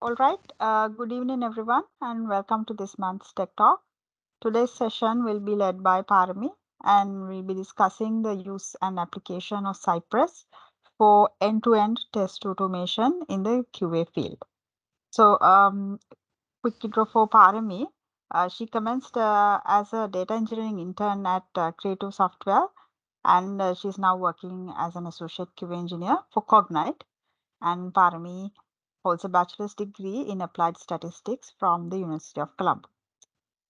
All right, good evening, everyone, and welcome to this month's Tech Talk. Today's session will be led by Parami, and we'll be discussing the use and application of Cypress for end-to-end test automation in the QA field. So, quick intro for Parami. She commenced as a data engineering intern at Creative Software, and she's now working as an associate QA engineer for Cognite. And Parami holds a bachelor's degree in applied statistics from the University of Colombo.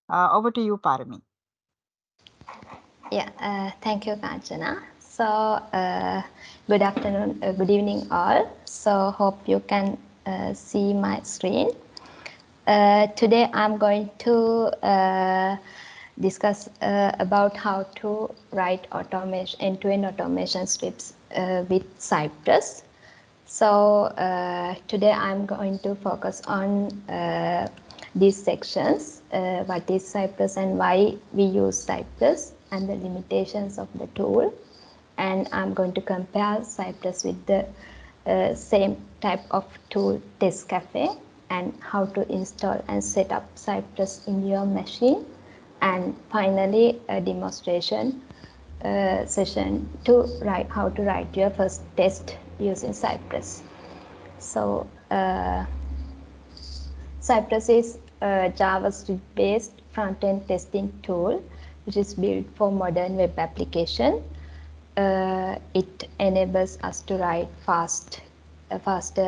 Over to you, Parami. Yeah, thank you, Kanchana. So, good afternoon, good evening, all. So, hope you can see my screen. Today, I'm going to discuss about how to write automation, end-to-end automation scripts with Cypress. So today I'm going to focus on these sections, what is Cypress and why we use Cypress and the limitations of the tool. And I'm going to compare Cypress with the same type of tool, Test Cafe, and how to install and set up Cypress in your machine. And finally, a demonstration session to write how to write your first test using Cypress. So Cypress is a JavaScript-based front-end testing tool which is built for modern web application. It enables us to write faster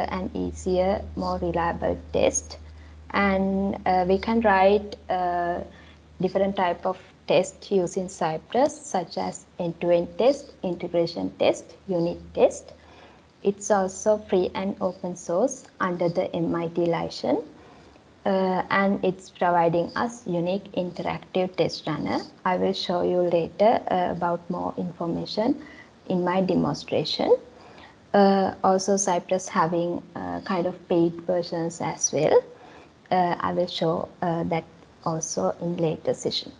and easier, more reliable test, and we can write different type of test using Cypress, such as end-to-end test, integration test, unit test. It's also free and open source under the MIT license, and it's providing us unique interactive test runner. I will show you later about more information in my demonstration. Also, Cypress having kind of paid versions as well. I will show that also in later session.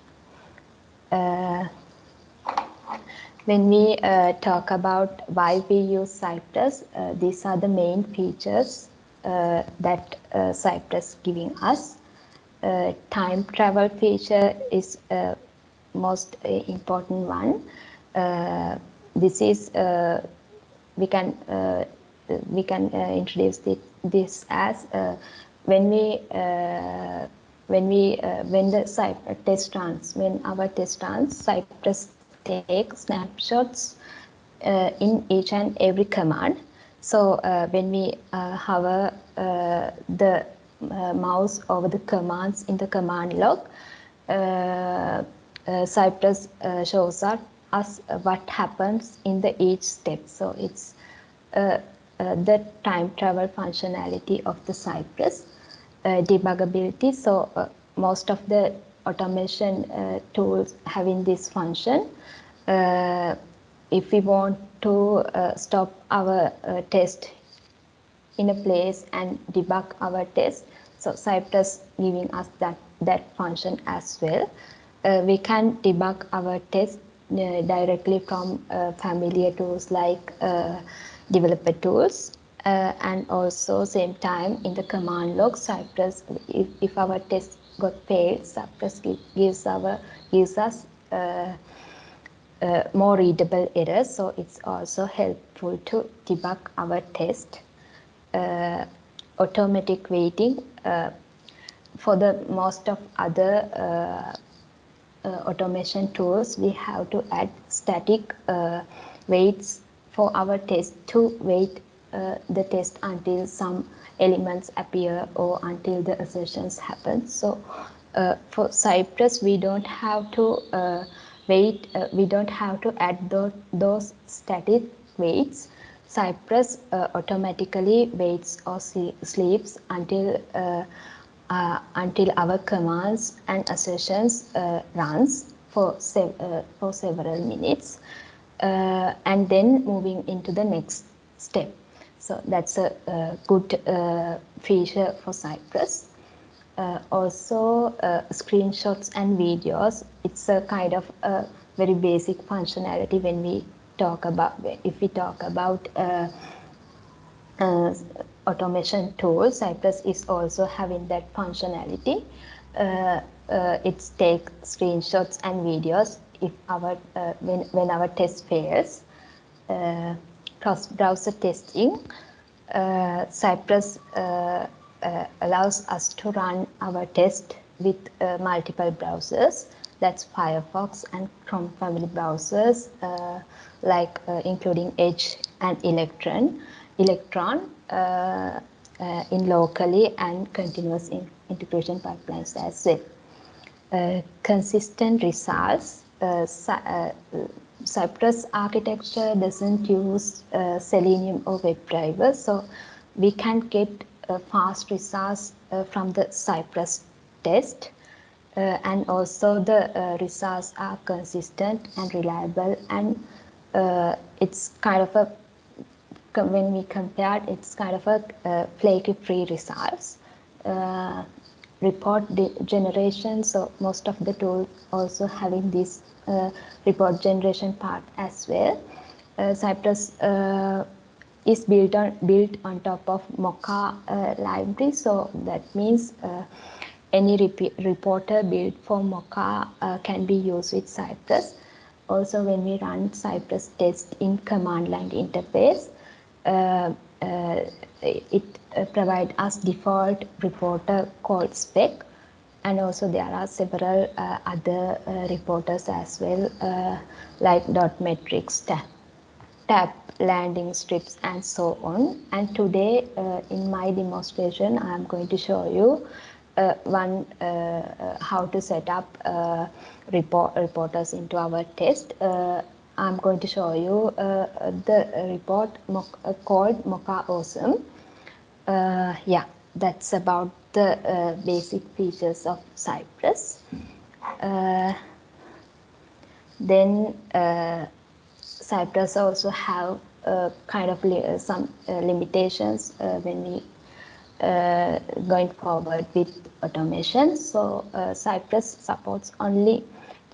When we talk about why we use Cypress, these are the main features that Cypress giving us. Time travel feature is most important one. This is we can introduce this as when the test runs, when our test runs, Cypress takes snapshots in each and every command. So when we hover the mouse over the commands in the command log, Cypress shows us what happens in the each step. So it's the time travel functionality of the Cypress. Debuggability. So most of the automation tools having this function. If we want to stop our test in a place and debug our test, so Cypress giving us that function as well. We can debug our test directly from familiar tools like developer tools. And also same time in the command log, Cypress, if our test got failed, Cypress gives us more readable errors. So it's also helpful to debug our test. Automatic waiting for the most of other automation tools, we have to add static waits for our test to wait the test until some elements appear or until the assertions happen. So for Cypress, we don't have to wait, we don't have to add those static waits. Cypress automatically waits or sleeps until our commands and assertions runs for several minutes, and then moving into the next step. So that's a good feature for Cypress. Also screenshots and videos. It's a kind of a very basic functionality when we talk about, if we talk about automation tool, Cypress is also having that functionality. It takes screenshots and videos if our when our test fails. Cross-browser testing. Cypress allows us to run our test with multiple browsers. That's Firefox and Chrome family browsers, like including Edge and Electron in locally and continuous integration pipelines as well. Consistent results. Cypress architecture doesn't use Selenium or WebDriver, so we can get fast results from the Cypress test, and also the results are consistent and reliable, and it's kind of a, when we compare, it's kind of a flaky-free results. Report generation, so most of the tools also having this report generation part as well. Cypress is built on top of Mocha library, so that means any reporter built for Mocha can be used with Cypress. Also, when we run Cypress test in command line interface, it provides us default reporter called spec, and also there are several other reporters as well, like dot metrics, tab landing strips, and so on. And today in my demonstration I am going to show you how to set up reporters into our test. I'm going to show you the report called Mocha Awesome. Yeah, that's about the basic features of Cypress. Then Cypress also have kind of some limitations when we going forward with automation. So Cypress supports only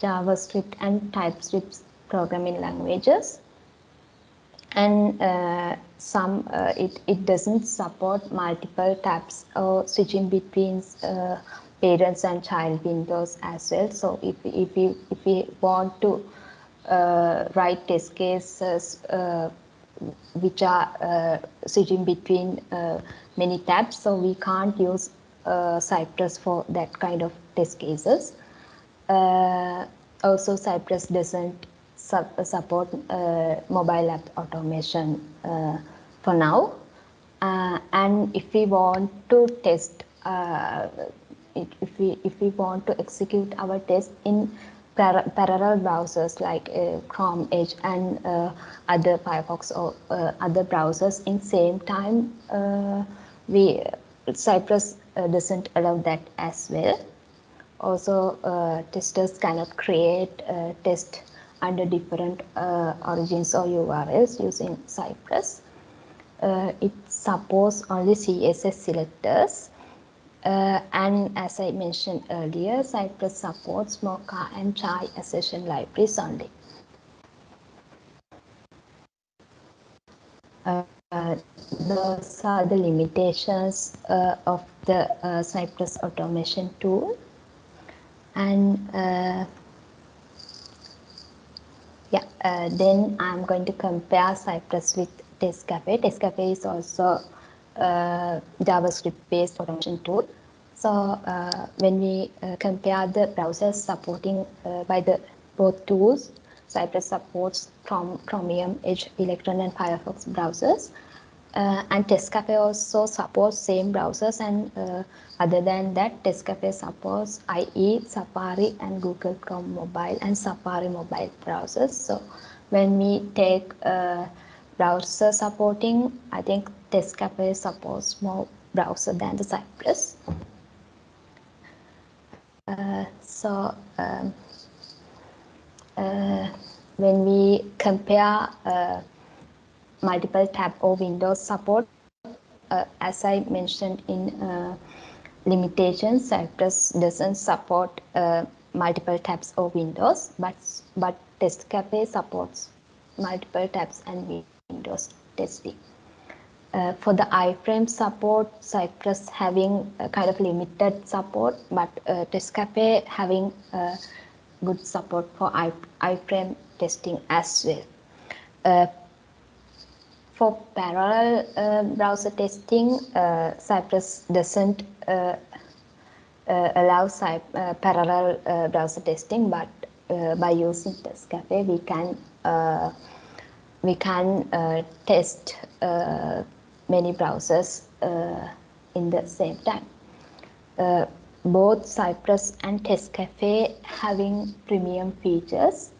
JavaScript and TypeScript programming languages, and it doesn't support multiple tabs or switching between parents and child windows as well. So if we want to write test cases which are switching between many tabs, so we can't use Cypress for that kind of test cases. Also, Cypress doesn't support mobile app automation for now. And if we want to test, if we want to execute our test in parallel browsers like Chrome, Edge, and other Firefox or other browsers in same time, Cypress doesn't allow that as well. Also, testers cannot create test under different origins or URLs using Cypress. It supports only CSS selectors. And as I mentioned earlier, Cypress supports Mocha and Chai accession libraries only. Those are the limitations of the Cypress automation tool. And then I'm going to compare Cypress with Testcafe. Testcafe is also a JavaScript-based automation tool. So when we compare the browsers supporting by the both tools, Cypress supports Chromium, Edge, Electron, and Firefox browsers. And Testcafe also supports same browsers, and other than that, Testcafe supports IE, Safari, and Google Chrome mobile and Safari mobile browsers. So when we take browser supporting, I think Testcafe supports more browser than the Cypress. When we compare multiple tab or Windows support, as I mentioned in limitations, Cypress doesn't support multiple tabs or windows, but Testcafe supports multiple tabs and Windows testing. For the iframe support, Cypress having a kind of limited support, but Testcafe having good support for iframe testing as well. For parallel browser testing, Cypress doesn't allow parallel browser testing, but by using Testcafe, we can test many browsers in the same time. Both Cypress and Testcafe having premium features.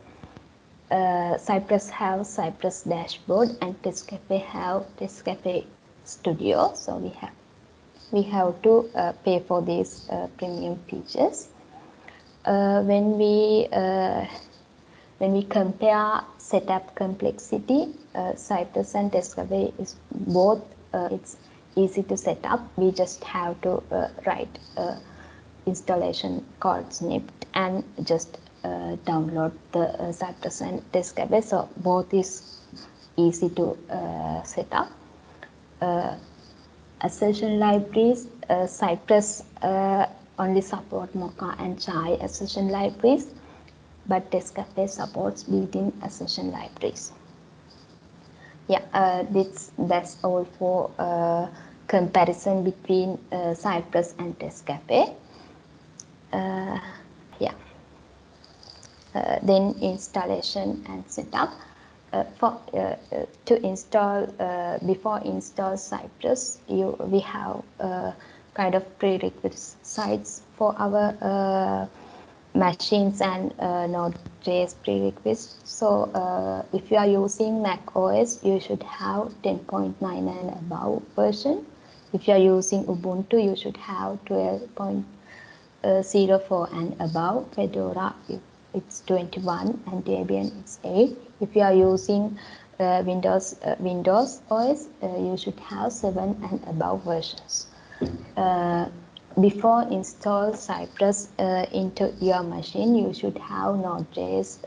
Cypress have Cypress dashboard and Testcafe have Testcafe Studio. So we have to pay for these premium features. When we compare setup complexity, Cypress and Testcafe is both. It's easy to set up. We just have to write installation code snippet and just download the Cypress and Testcafe. So both is easy to set up. Assertion libraries, Cypress only support Mocha and Chai assertion libraries, but Testcafe supports built-in assertion libraries. Yeah, that's all for comparison between Cypress and Testcafe. Yeah. Then installation and setup. To install before install Cypress, we have kind of prerequisites for our machines and Node.js prerequisites. So if you are using Mac OS, you should have 10.9 and above version. If you are using Ubuntu, you should have 12.04 and above. Fedora, it's 21, and Debian it's 8. If you are using Windows OS, you should have 7 and above versions. Before install Cypress into your machine, you should have Node.js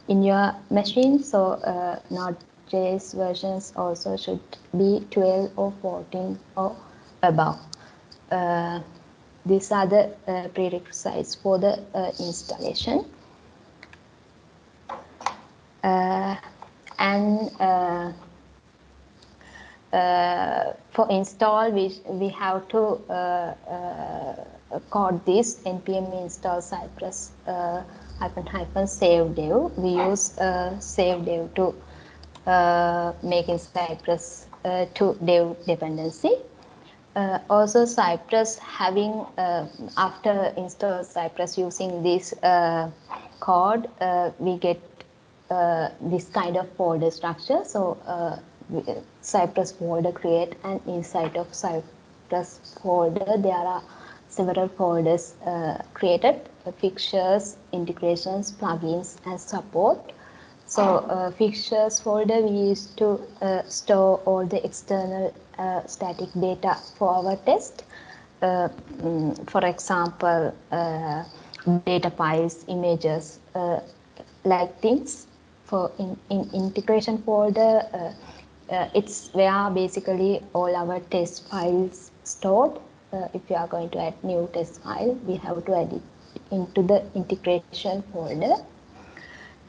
in your machine. So Node.js versions also should be 12 or 14 or above. These are the prerequisites for the installation. And for install, we have to code this npm install cypress --save dev. We use save dev to make in Cypress to dev dependency. Also Cypress having after install Cypress using this code, we get this kind of folder structure. So Cypress folder create, and inside of Cypress folder there are several folders created: fixtures, integrations, plugins, and support. So fixtures folder we used to store all the external static data for our test. For example, data files, images, like things. For in integration folder, it's where basically all our test files stored. If you are going to add new test file, we have to add it into the integration folder.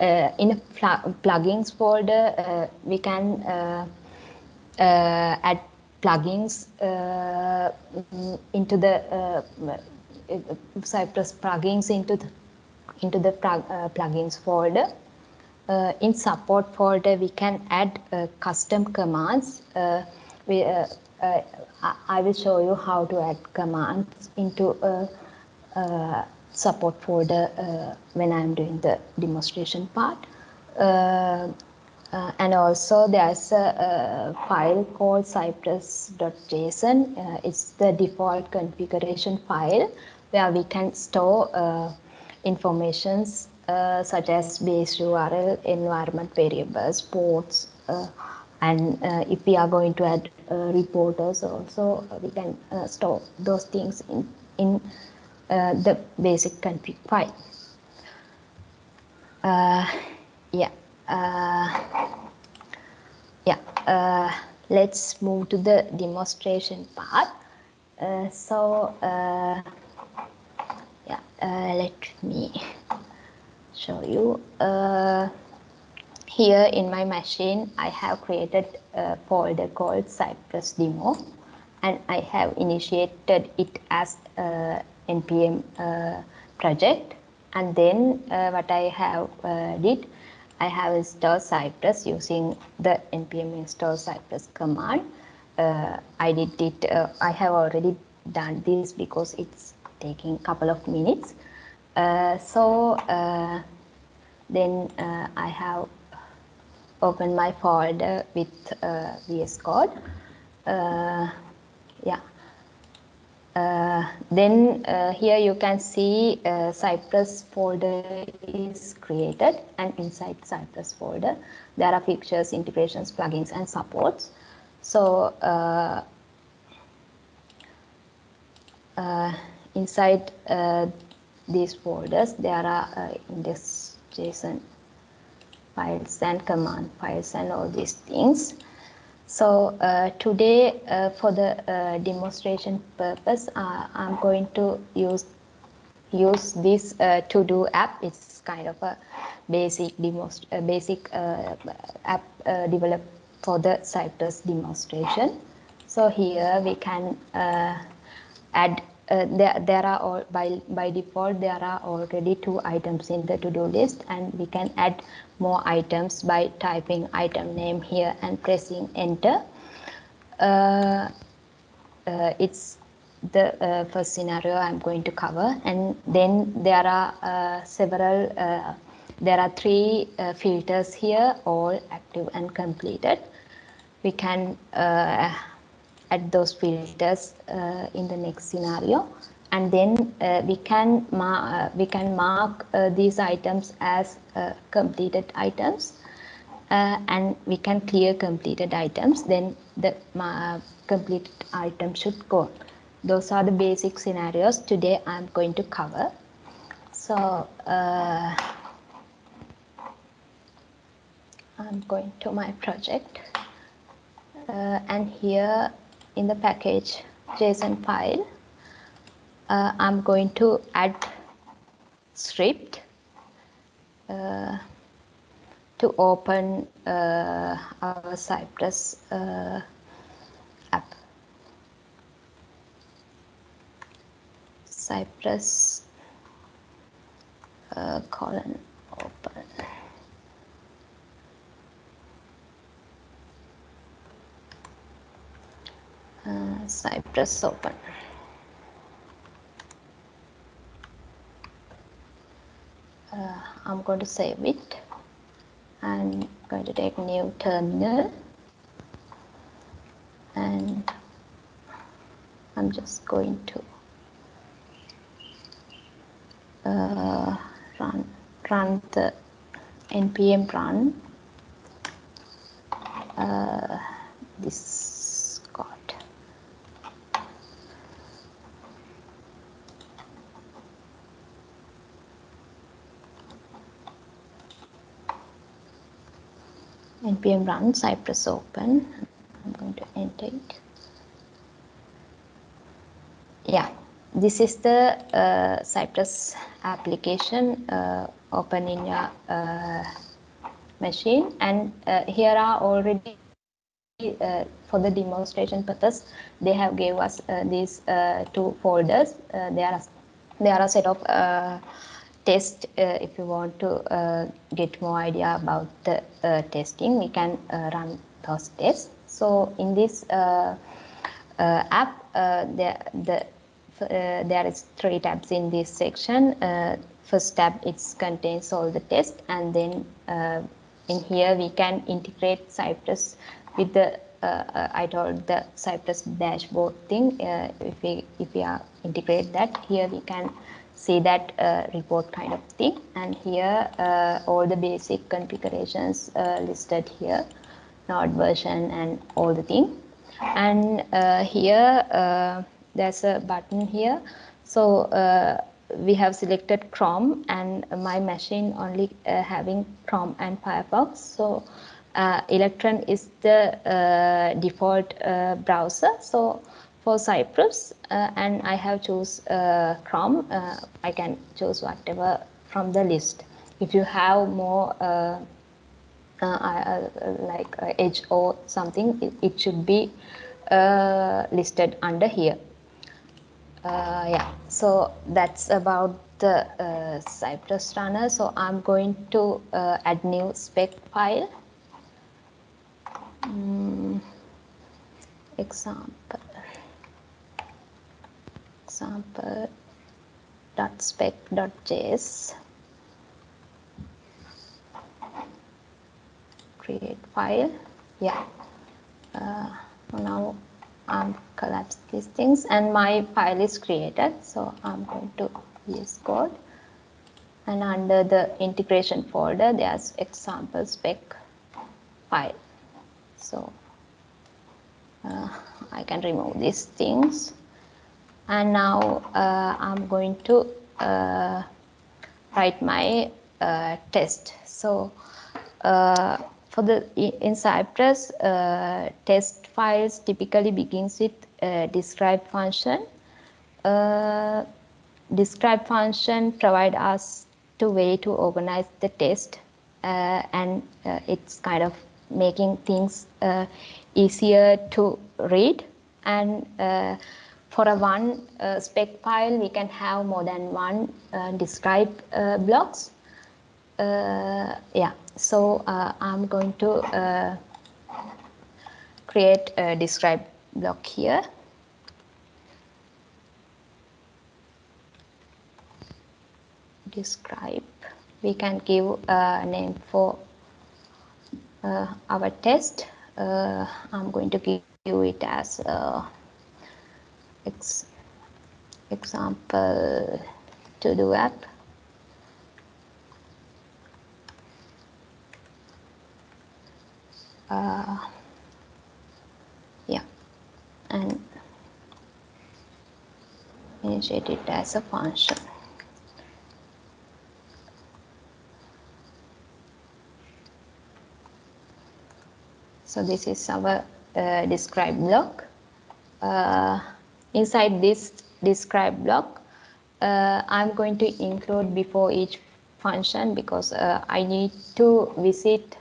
In a plugins folder, we can add plugins into the Cypress plugins into the plugins folder. In support folder, we can add custom commands. I will show you how to add commands into support folder when I'm doing the demonstration part. And also there's a file called cypress.json. It's the default configuration file where we can store informations such as base URL, environment variables, ports, and if we are going to add reporters also, we can store those things in the basic config file. Yeah. let's move to the demonstration part. Let me show you. Here in my machine, I have created a folder called Cypress demo, and I have initiated it as a npm project. And then what I have did, I have installed Cypress using the npm install Cypress command. I did it. I have already done this because it's taking a couple of minutes. I have opened my folder with VS Code. Yeah. Here you can see Cypress folder is created, and inside Cypress folder there are features, integrations, plugins, and supports. So inside these folders there are index.json files and command files and all these things. So today for the demonstration purpose, I'm going to use this to-do app. It's kind of a basic app developed for the Cypress demonstration. So here we can add there are all by default there are already 2 items in the to-do list, and we can add more items by typing item name here and pressing enter. It's the first scenario I'm going to cover, and then there are there are 3 filters here, all active and completed. We can add those filters in the next scenario, and then we can mark these items as completed items, and we can clear completed items. Then the completed item should go. Those are the basic scenarios today I'm going to cover. So I'm going to my project, and here in the package JSON file, I'm going to add script to open our Cypress app. Cypress colon open. Cypress open. I'm going to save it. I'm going to take new terminal, and I'm just going to run the npm run this code. Npm run Cypress open. I'm going to enter it. Yeah, this is the Cypress application open in your machine, and here are already for the demonstration purpose they have gave us these 2 folders. There are a set of tests. If you want to get more idea about the testing, we can run those tests. So in this app, there is 3 tabs in this section. First tab, it contains all the tests, and then in here we can integrate Cypress with the I told the Cypress dashboard thing. If we are integrate that, here we can see that report kind of thing, and here all the basic configurations listed here, node version and all the thing. And here there's a button here. So we have selected Chrome, and my machine only having Chrome and Firefox. So Electron is the default browser. So for Cyprus, and I have choose Chrome, I can choose whatever from the list. If you have more like Edge or something, it should be listed under here. Yeah, so that's about the Cypress runner. So I'm going to add new spec file. Example .spec.js, create file. Yeah, now I'm collapse these things and my file is created. So I'm going to use code, and under the integration folder there's example spec file. So I can remove these things, and now I'm going to write my test. So for the in Cypress, test files typically begins with describe function. Describe function provide us the way to organize the test, and it's kind of making things easier to read. And for a one spec file, we can have more than one describe blocks. Yeah, so I'm going to create a describe block here. Describe. We can give a name for our test. I'm going to give it as example to do app. Yeah, and initiate it as a function. So this is our describe block. Inside this describe block, I'm going to include before each function, because I need to visit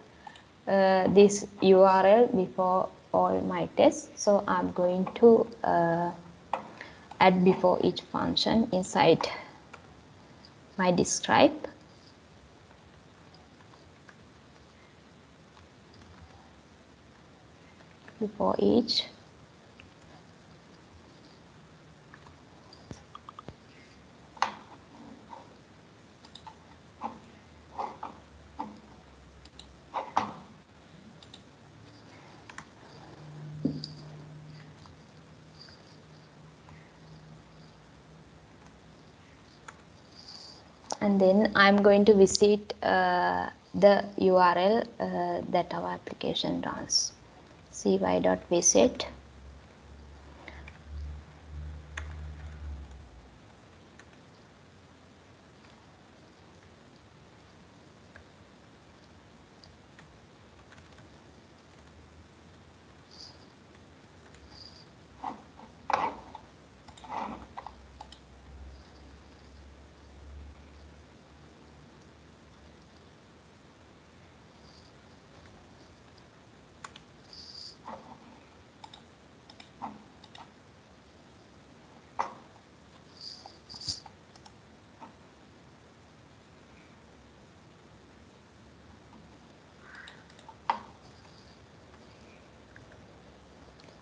this URL before all my tests. So I'm going to add before each function inside my describe. Before each. And then I'm going to visit the URL that our application runs. cy.visit.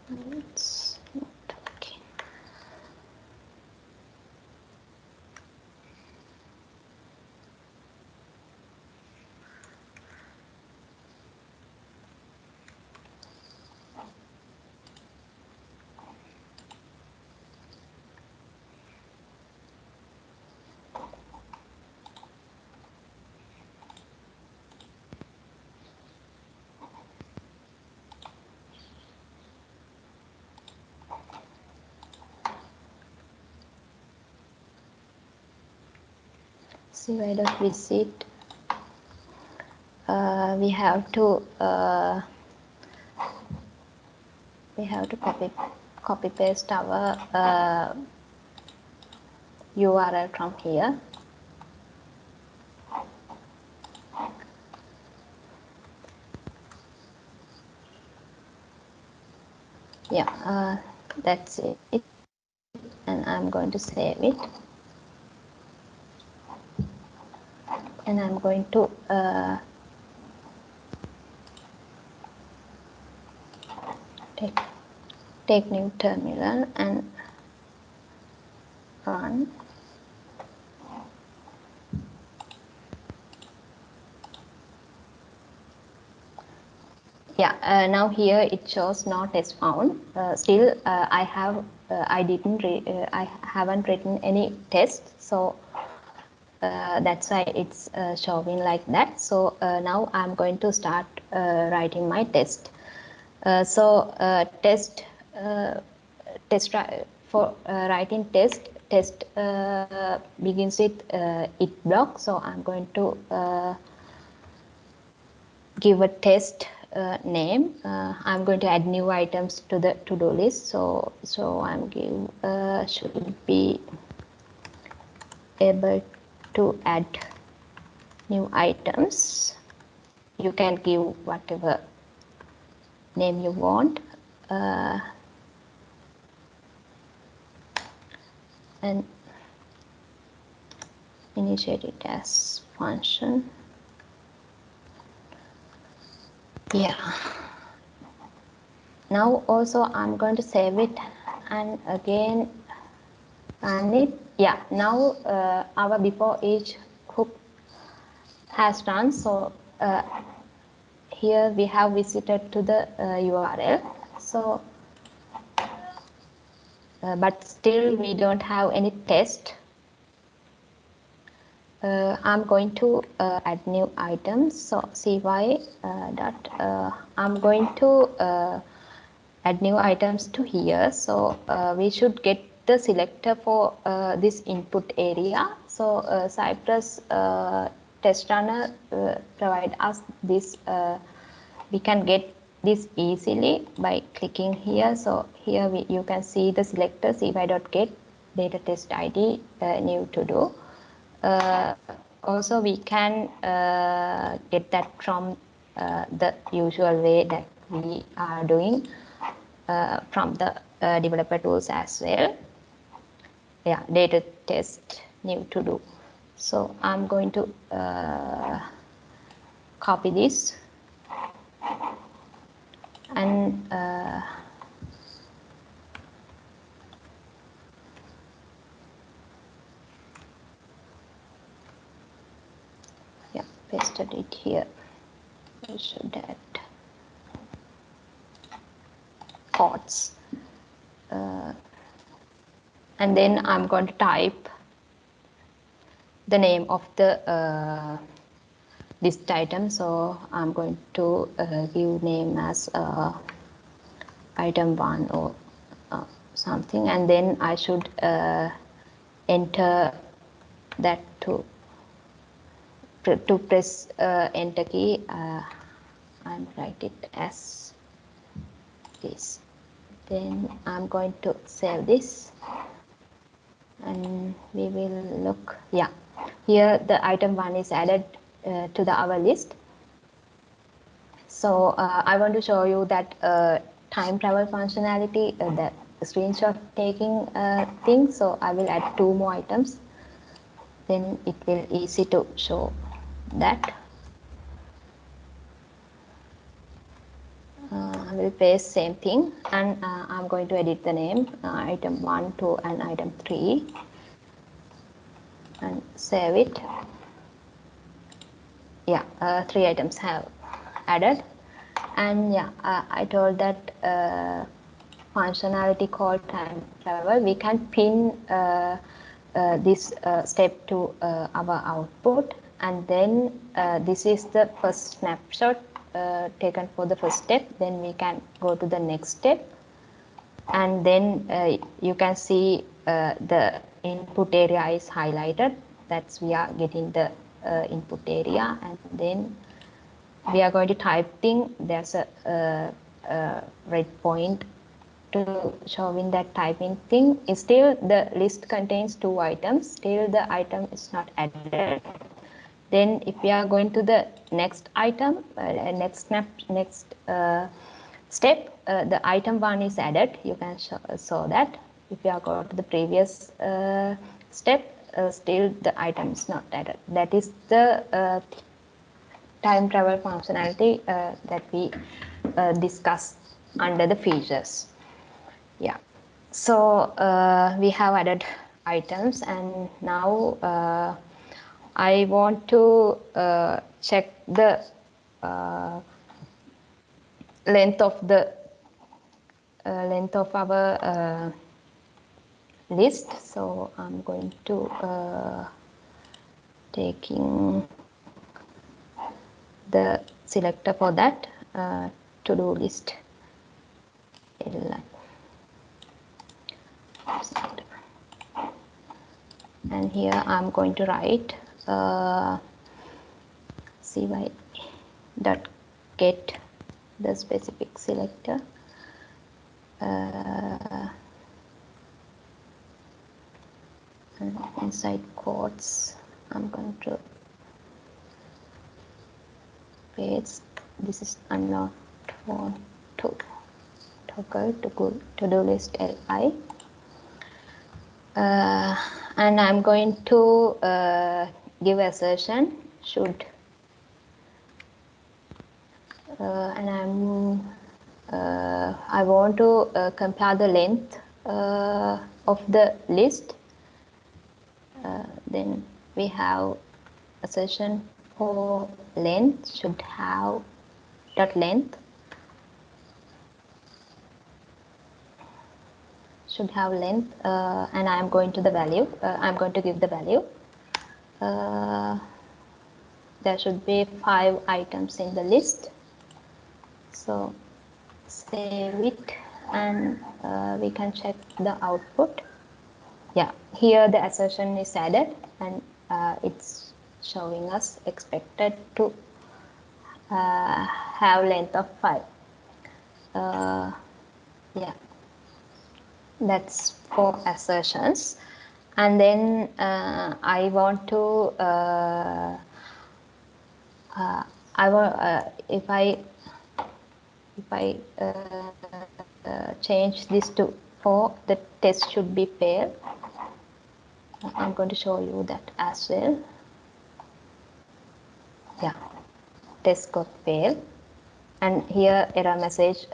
It's not working. cy.visit we have to copy paste our URL from here. Yeah, that's it, and I'm going to save it, and I'm going to take new terminal and run. Yeah, now here it shows no test found. Still, I haven't written any test, so that's why it's showing like that. So now I'm going to start writing my test. Test for writing test begins with it block. So I'm going to give a test name. I'm going to add new items to the to-do list. So I'm give should be able to add new items. You can give whatever name you want, and initiate it as function. Yeah, now also I'm going to save it and again run it. Yeah, now our before each hook has run. So here we have visited to the URL. So but still we don't have any test. I'm going to add new items. So cy dot I'm going to add new items to here. So we should get the selector for this input area. So Cypress test runner provide us this. We can get this easily by clicking here. So here you can see the selector cy.get data test ID new to do. Also we can get that from the usual way that we are doing from the developer tools as well. Yeah, data test new to do. So I'm going to copy this and yeah, pasted it here. I should add quotes, and then I'm going to type the name of the list item. So I'm going to give name as item 1 or something, and then I should enter that to press enter key and write it as this. Then I'm going to save this and we will look. Yeah, here the item 1 is added to the our list. So I want to show you that time travel functionality, the screenshot taking thing. So I will add 2 more items, then it will easy to show that. I will paste same thing, and I'm going to edit the name item 1, 2 and item 3 and save it. Yeah, 3 items have added, and yeah, I told that functionality called time travel, we can pin this step to our output, and then this is the first snapshot taken for the first step. Then we can go to the next step, and then you can see the input area is highlighted. That's we are getting the input area, and then we are going to type thing, there's a red point to showing that typing thing. Still the list contains 2 items, still the item is not added. Then if we are going to the next item, next step, the item 1 is added. You can show that. If you are go to the previous step, still the item is not added. That is the time travel functionality that we discuss under the features. Yeah, so we have added items, and now I want to check the length of our list. So I'm going to taking the selector for that, to-do list L. And here I'm going to write cy dot get the specific selector, and inside quotes I'm going to paste this is unknown want to toggle to-do list li, and I'm going to give assertion should, and I want to compare the length of the list. Then we have assertion for length should have dot length should have length, and I am going to the value. I'm going to give the value. There should be 5 items in the list. So save it, and we can check the output. Yeah, here the assertion is added, and it's showing us expected to have length of 5. Yeah, that's for assertions. And then I want to if I change this to for the test should be fair, I'm going to show you that as well. Yeah, test got fail, and here error message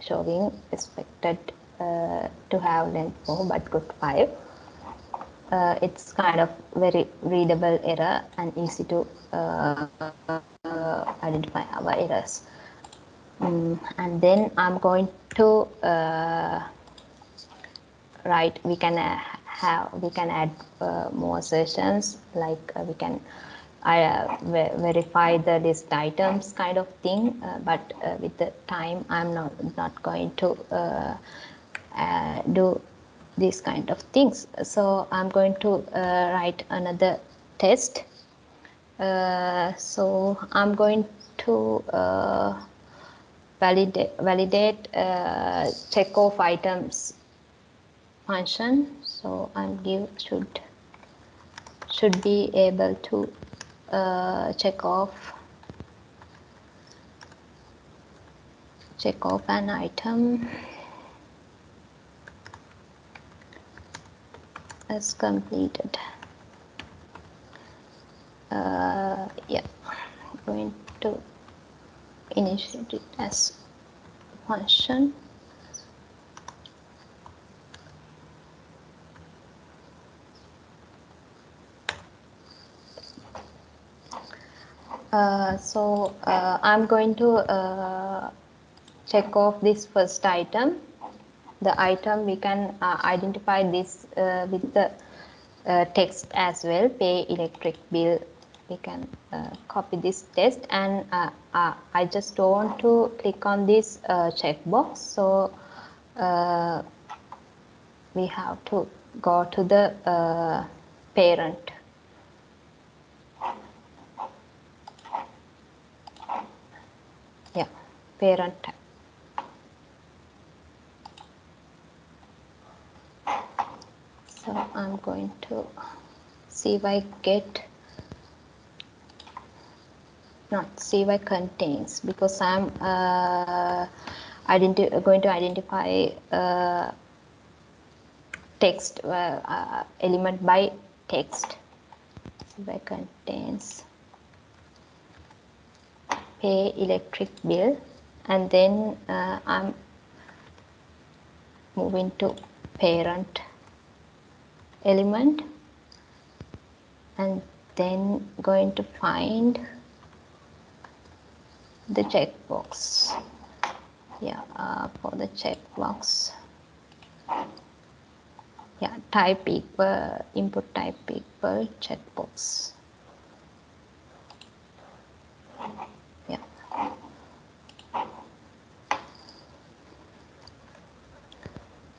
showing expected to have length 4 but got 5. It's kind of very readable error and easy to identify our errors. And then I'm going to write, we can add more sessions, like we can verify the list items kind of thing, but with the time I'm not going to do these kind of things. So I'm going to write another test. So I'm going to validate check off items function. So I'm should be able to check off an item as completed. Yeah, I'm going to initiate it as function. So I'm going to check off this first item. The item we can identify this with the text as well, pay electric bill. We can copy this text, and I just want to click on this checkbox. So we have to go to the parent. parent tab. So I'm going to see if I get not CY contains, because I'm going to identify text element by text. CY contains pay electric bill, and then I'm moving to parent element, and then going to find the checkbox. Yeah, for the checkbox, yeah, type equal input type equal checkbox. Yeah,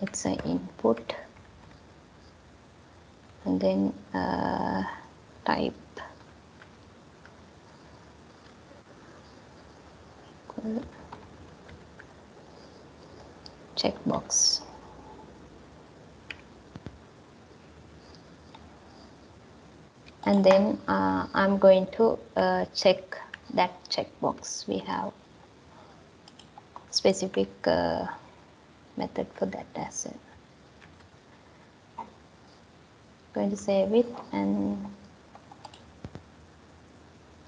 it's an input, and then type checkbox. And then I'm going to check that checkbox. We have specific method for that as well. Going to save it, and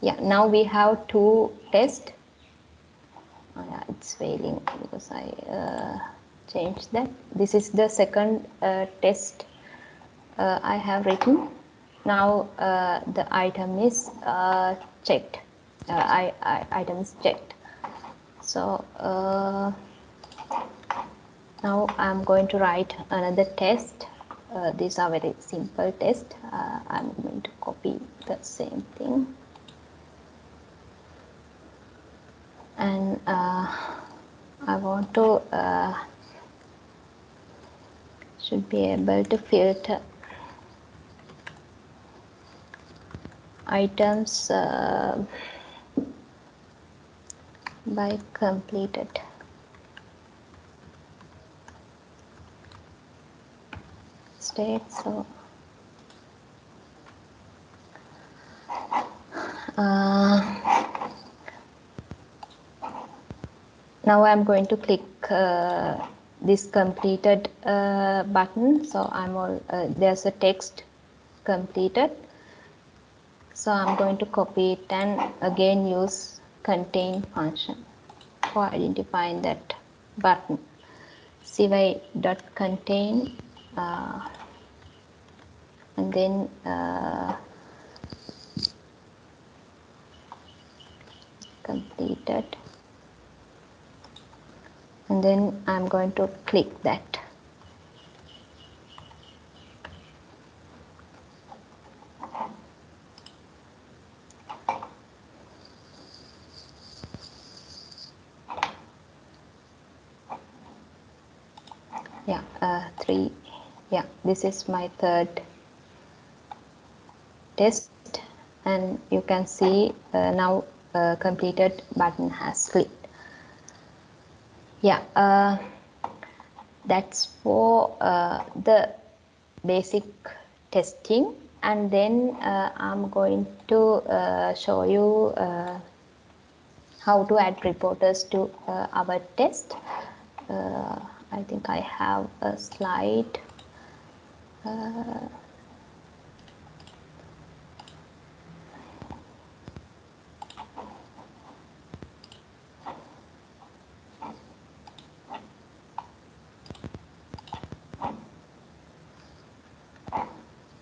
yeah, now we have two tests. Oh, yeah, it's failing because I changed that. This is the second test I have written. Now the item is checked. Item is checked. So now I'm going to write another test. These are very simple tests. I'm going to copy the same thing, and I want to should be able to filter items by completed state. So now I'm going to click this completed button. So I'm all there's a text completed. So I'm going to copy it and again use contain function for identifying that button. cy.contain and then completed, and then I'm going to click that. Yeah, 3. Yeah, this is my third test, and you can see now completed button has clicked. Yeah, that's for the basic testing, and then I'm going to show you how to add reporters to our test. I think I have a slide.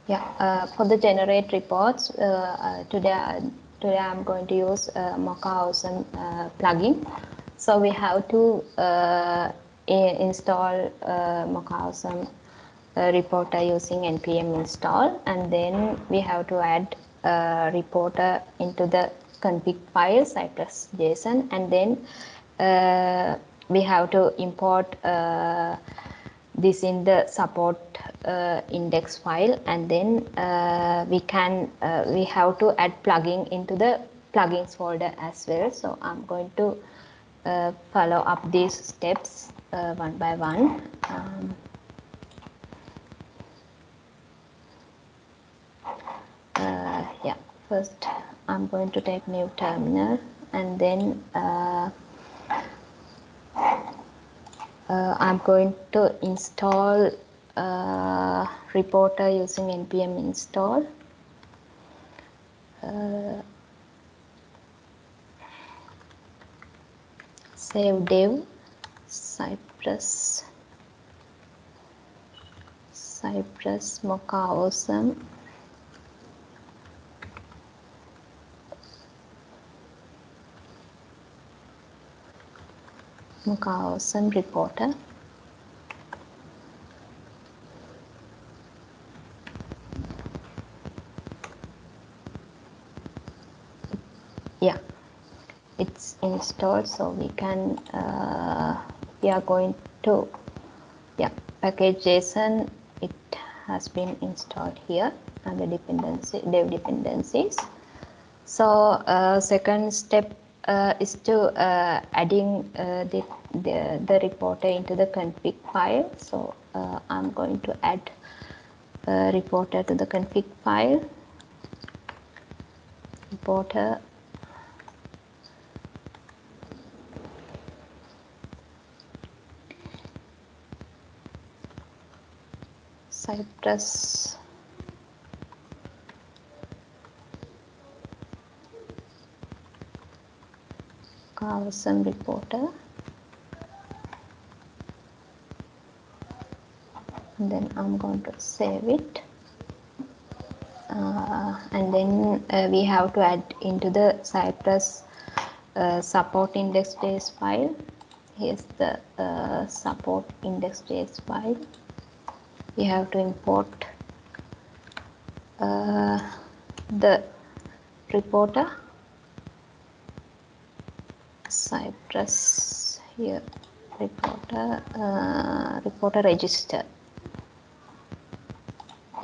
Yeah, for the generate reports, today I'm going to use Mockhausen plugin. So we have to install Mockhausen reporter using npm install, and then we have to add reporter into the config file Cypress JSON, and then we have to import this in the support index file, and then we have to add plugin into the plugins folder as well. So I'm going to follow up these steps one by one. Yeah, first I'm going to take new terminal, and then I'm going to install reporter using npm install. Save dev Cypress Mocha Awesome reporter. Yeah, it's installed, so we can we are going to, yeah, package JSON. It has been installed here under dev dependencies. So second step is to adding the reporter into the config file. So I'm going to add reporter to the config file. Reporter Cypress Awesome reporter, and then I'm going to save it. And then we have to add into the Cypress support index.js file. Here's the support index.js file. We have to import the reporter Cypress here, reporter register.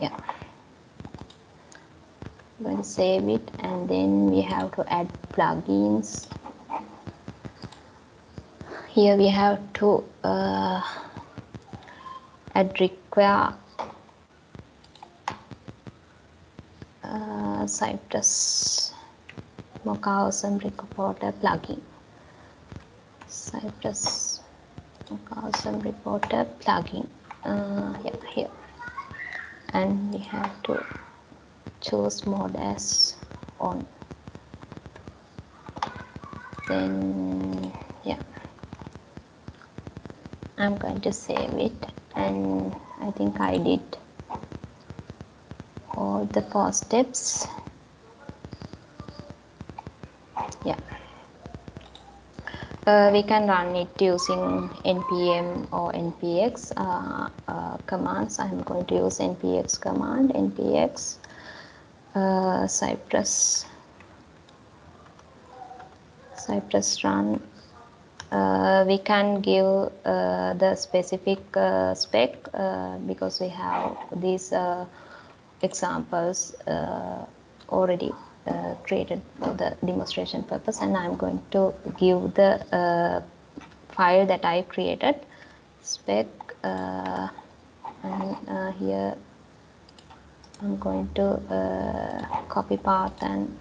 Yeah, I'm going to save it, and then we have to add plugins. Here we have to add require Cypress Mocha Awesome reporter plugin. Cypress Mocha Awesome reporter plugin. Yeah, here, and we have to choose mode as on. Then yeah, I'm going to save it, and I think I did all the 4 steps. Yeah, we can run it using npm or npx commands. I'm going to use npx command, npx Cypress run. We can give the specific spec because we have these examples already created for the demonstration purpose, and I'm going to give the file that I created, spec, and here I'm going to copy path, and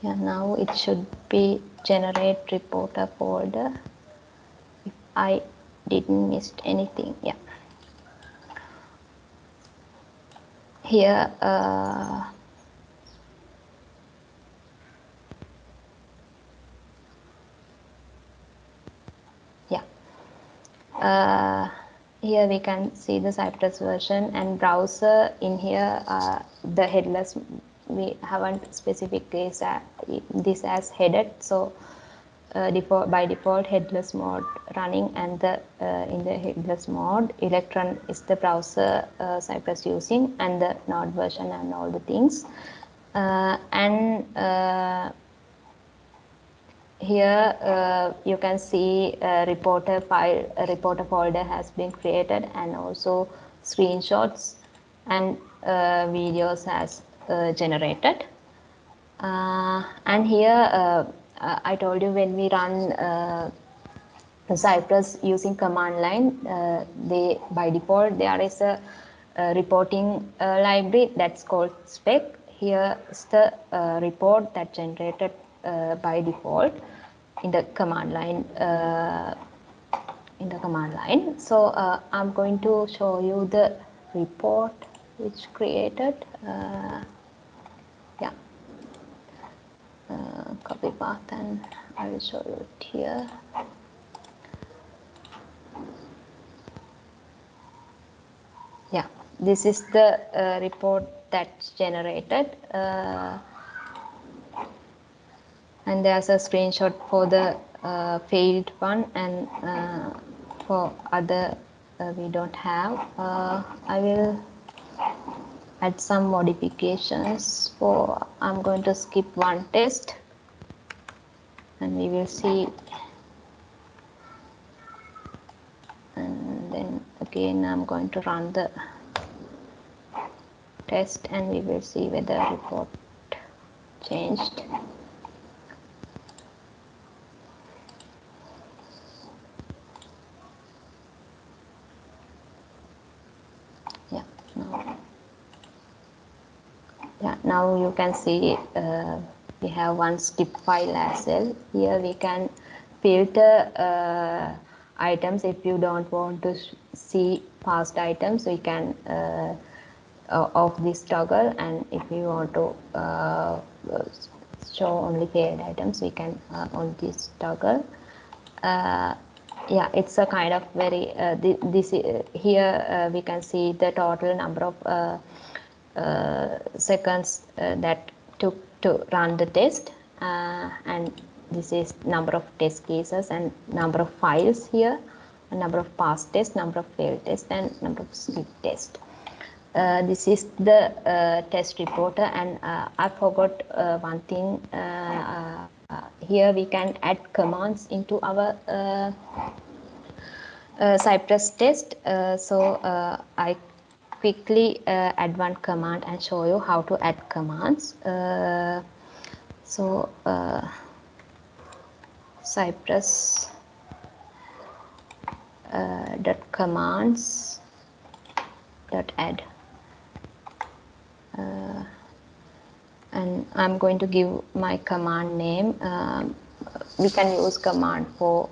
yeah, now it should be generate reporter folder if I didn't miss anything. Yeah, here yeah, here we can see the Cypress version and browser. In here the headless, we haven't specified this as headed, so by default headless mode running, and the in the headless mode Electron is the browser Cypress using, and the node version and all the things, and here you can see a reporter file, a reporter folder has been created, and also screenshots and videos has generated. And here I told you when we run Cypress using command line, they by default there is a reporting library that's called spec. Here is the report that generated by default in the command line. So I'm going to show you the report which created. Yeah, copy path, and I will show you it here. Yeah, this is the report that's generated, and there's a screenshot for the failed one, and for other we don't have. I will add some modifications. For I'm going to skip one test, and we will see, and then again I'm going to run the test, and we will see whether report changed. Yeah, now you can see we have one skip file as well. Here we can filter items. If you don't want to see past items, we can off this toggle, and if you want to show only failed items, we can on this toggle. Yeah, it's a kind of very this here we can see the total number of seconds that took to run the test, and this is number of test cases and number of files here, number of past tests, number of failed tests, and number of skip tests. This is the test reporter, and I forgot one thing. Here we can add commands into our Cypress test. So I quickly add one command and show you how to add commands. So Cypress dot commands dot add, and I'm going to give my command name. We can use command for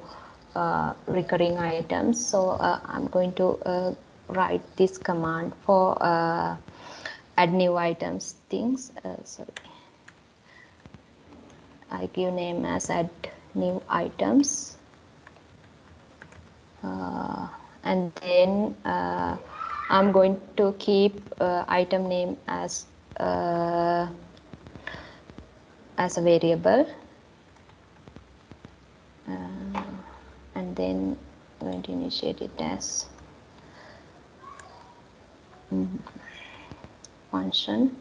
recurring items, so I'm going to write this command for add new items things. Sorry, I give name as add new items, and then I'm going to keep item name as a variable, and then I'm going to initiate it as function.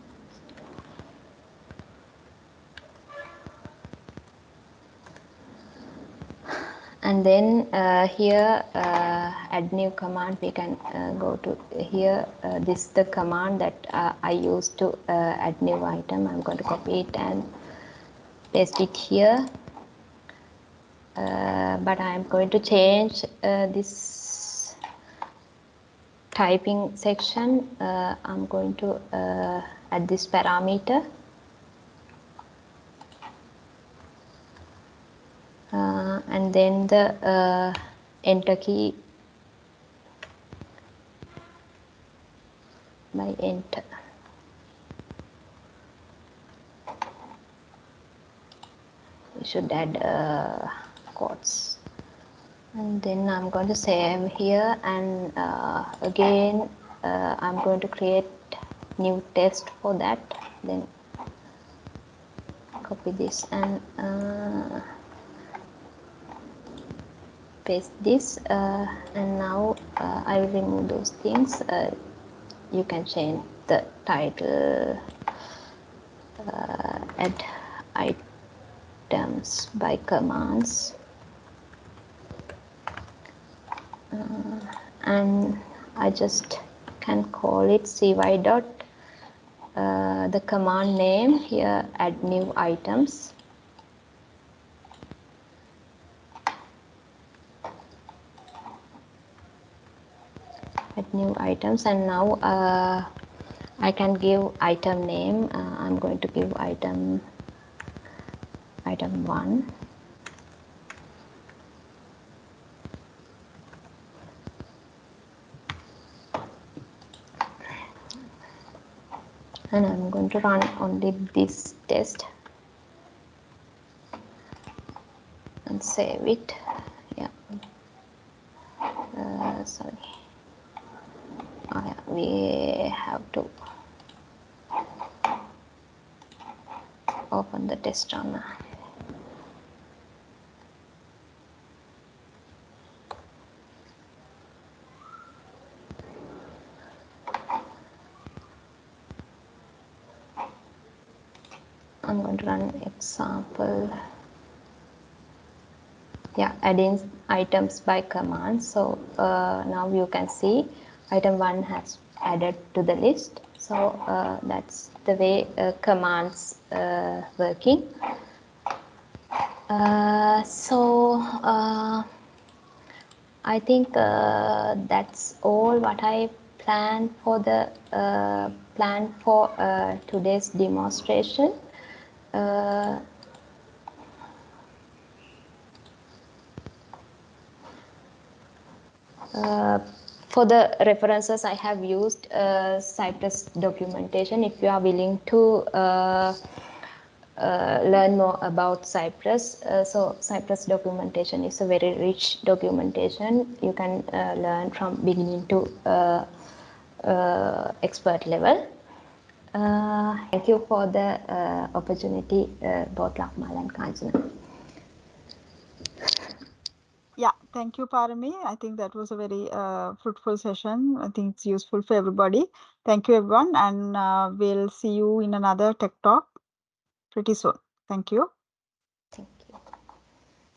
And then here add new command, we can go to here. This is the command that I use to add new item. I'm going to copy it and paste it here, but I'm going to change this typing section. I'm going to add this parameter, and then the enter key by enter. We should add quotes, and then I'm going to save here, and again I'm going to create new test for that. Then copy this and paste this, and now I will remove those things. You can change the title, add items by commands, and I just can call it cy dot the command name here, add new items. Add new items, and now I can give item name. I'm going to give item 1. And I'm going to run only this test and save it. Yeah, sorry, we have to open the test runner. I'm going to run example. Yeah, adding items by command. So now you can see item 1 has added to the list. So that's the way commands working. I think that's all what I planned for the today's demonstration. For the references, I have used Cypress documentation. If you are willing to learn more about Cypress, so Cypress documentation is a very rich documentation. You can learn from beginning to expert level. Thank you for the opportunity, both Lakmal and Kanchana. Yeah, thank you, Parami. I think that was a very fruitful session. I think it's useful for everybody. Thank you, everyone, and we'll see you in another Tech Talk pretty soon. Thank you.